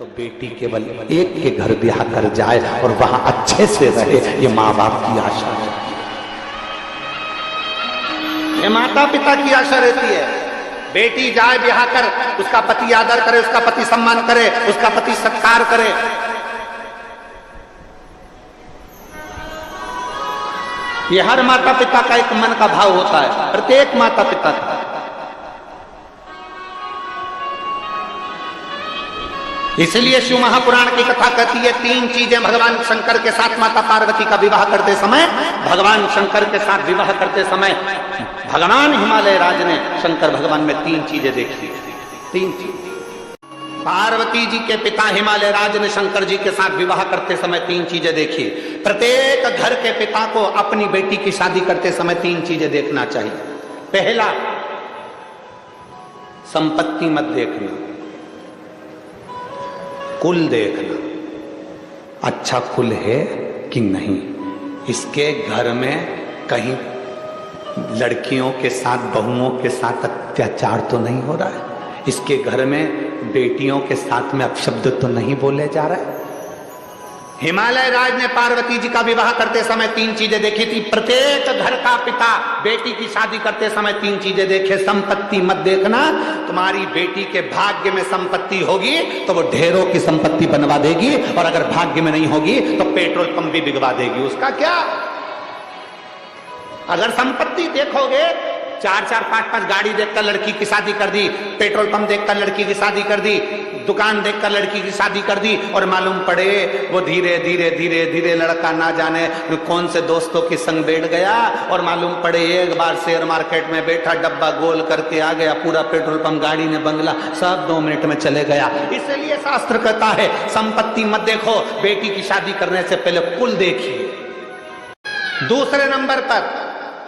तो बेटी केवल एक के घर ब्याह कर जाए और वहां अच्छे से रहे, ये माँ बाप की आशा रहती है, ये माता पिता की आशा रहती है। बेटी जाए ब्याह कर, उसका पति आदर करे, उसका पति सम्मान करे, उसका पति सत्कार करे। ये हर माता पिता का एक मन का भाव होता है, प्रत्येक माता पिता का। इसलिए शिव महापुराण की कथा कहती है, तीन चीजें भगवान शंकर के साथ माता पार्वती का विवाह करते समय, भगवान शंकर के साथ विवाह करते समय भगवान हिमालय राज ने शंकर भगवान में तीन चीजें देखी। तीन चीज पार्वती जी के पिता हिमालय राज ने शंकर जी के साथ विवाह करते समय तीन चीजें देखी। प्रत्येक घर के पिता को अपनी बेटी की शादी करते समय तीन चीजें देखना चाहिए। पहला, संपत्ति मत देखना, कुल देखना, अच्छा कुल है कि नहीं, इसके घर में कहीं लड़कियों के साथ बहुओं के साथ अत्याचार तो नहीं हो रहा है, इसके घर में बेटियों के साथ में अपशब्द तो नहीं बोले जा रहा है। हिमालय राज ने पार्वती जी का विवाह करते समय तीन चीजें देखी थी। प्रत्येक घर का पिता बेटी की शादी करते समय तीन चीजें देखे। संपत्ति मत देखना, तुम्हारी बेटी के भाग्य में संपत्ति होगी तो वो ढेरों की संपत्ति बनवा देगी, और अगर भाग्य में नहीं होगी तो पेट्रोल पंप भी बिगवा देगी। उसका क्या? अगर संपत्ति देखोगे, 4-4, 5-5 गाड़ी देखकर लड़की की शादी कर दी, पेट्रोल पंप देखकर लड़की की शादी कर दी, दुकान देखकर लड़की की शादी कर दी, और मालूम पड़े वो धीरे धीरे धीरे धीरे लड़का ना जाने कौन से दोस्तों के संग बैठ गया, और मालूम पड़े एक बार शेयर मार्केट में बैठा, डब्बा गोल करके आ गया, पूरा पेट्रोल पंप, गाड़ी ने बंगला सब 2 मिनट में चले गया। इसलिए शास्त्र कहता है संपत्ति मत देखो, बेटी की शादी करने से पहले कुल देखिए। दूसरे नंबर पर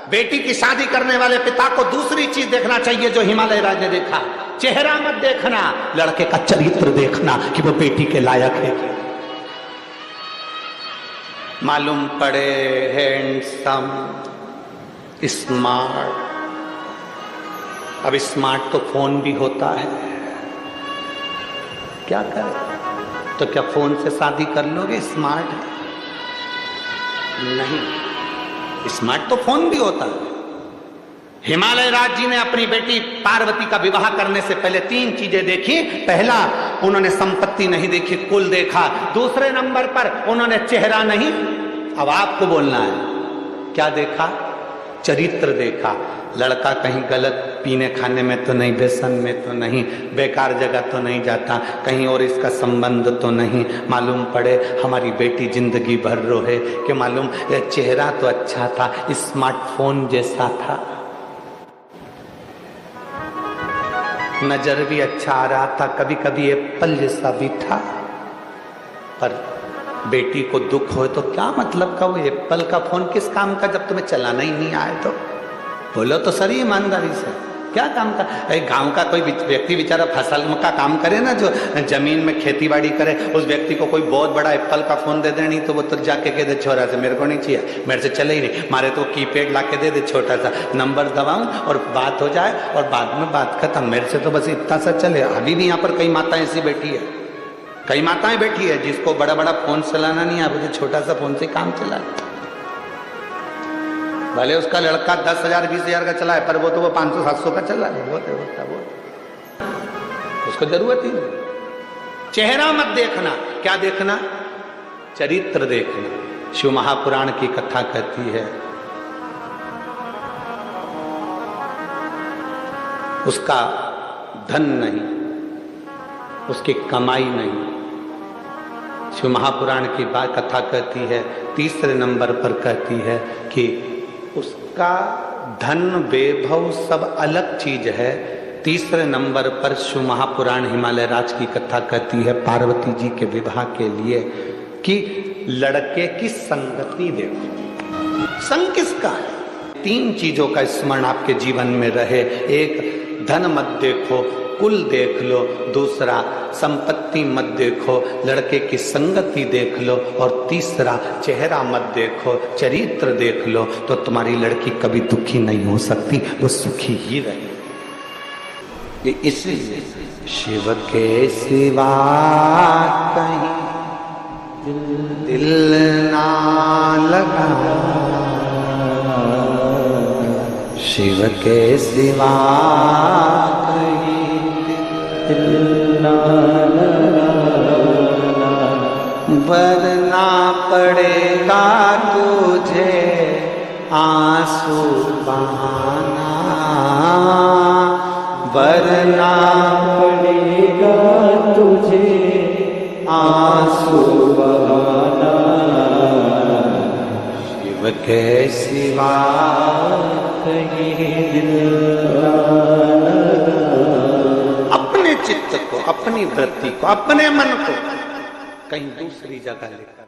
बेटी की शादी करने वाले पिता को दूसरी चीज देखना चाहिए जो हिमालय राज ने देखा। चेहरा मत देखना, लड़के का चरित्र देखना कि वो बेटी के लायक है। मालूम पड़े हैंडसम, स्मार्ट। अब स्मार्ट तो फोन भी होता है, क्या करें? तो क्या फोन से शादी कर लोगे? स्मार्ट है नहीं, स्मार्ट तो फोन भी होता है। हिमालय राज जी ने अपनी बेटी पार्वती का विवाह करने से पहले तीन चीजें देखी। पहला, उन्होंने संपत्ति नहीं देखी, कुल देखा। दूसरे नंबर पर उन्होंने चेहरा नहीं, अब आपको बोलना है, क्या देखा? चरित्र देखा। लड़का कहीं गलत पीने खाने में तो नहीं, व्यसन में तो नहीं, बेकार जगह तो नहीं जाता, कहीं और इसका संबंध तो नहीं। मालूम पड़े हमारी बेटी जिंदगी भर रोहे कि मालूम चेहरा तो अच्छा था, स्मार्टफोन जैसा था, नजर भी अच्छा आ रहा था, कभी कभी एप्पल जैसा भी था। पर बेटी को दुख हो तो क्या मतलब का वो एप्पल का फोन किस काम का जब तुम्हें चलाना ही नहीं आए? तो बोलो तो सही ईमानदारी से, क्या काम का? गांव का कोई व्यक्ति बेचारा फसल का काम करे ना, जो जमीन में खेती बाड़ी करे, उस व्यक्ति को कोई बहुत बड़ा एप्पल का फोन दे दे, नहीं तो वो तो जाके कह दे छोरा से मेरे को नहीं चाहिए, मेरे से चले ही नहीं, मारे तो कीपैड ला के दे दे, छोटा सा नंबर दबाऊं और बात हो जाए और बाद में बात खत्म, मेरे से तो बस इतना सा चले। अभी भी यहाँ पर कई माताएं ऐसी बैठी है, कई माताएं बैठी है जिसको बड़ा बड़ा फोन चलाना नहीं आता, छोटा सा फोन से काम चला। भले उसका लड़का 10,000 20,000 का चला है, पर वो तो वो 500-700 का चला है, वो उसको जरूरत ही नहीं। चेहरा मत देखना, क्या देखना? चरित्र देखना। शिव महापुराण की कथा कहती है, उसका धन नहीं, उसकी कमाई नहीं। शिव महापुराण की बात कथा कहती है, तीसरे नंबर पर कहती है कि उसका धन वैभव सब अलग चीज है। तीसरे नंबर पर शिव महापुराण हिमालय राज की कथा कहती है पार्वती जी के विवाह के लिए कि लड़के की संगति देखो। संग किसका है? 3 चीजों का स्मरण आपके जीवन में रहे। एक, धन मत देखो, कुल देख लो। दूसरा, संपत्ति मत देखो, लड़के की संगति देख लो। और तीसरा, चेहरा मत देखो, चरित्र देख लो, तो तुम्हारी लड़की कभी दुखी नहीं हो सकती, वो सुखी ही रहेगी। इसलिए शिव के सिवा दिल ना लगा शिव के सिवा कहीं दिल ना लगाना, वरना पड़ेगा तुझे आंसू बहाना, वरना पड़ेगा तुझे आंसू बहाना, शिव के सिवा कहीं दिल ना लगाना। अपने चित्त को, अपनी वृत्ति को, अपने मन को कहीं दूसरी जगह लेकर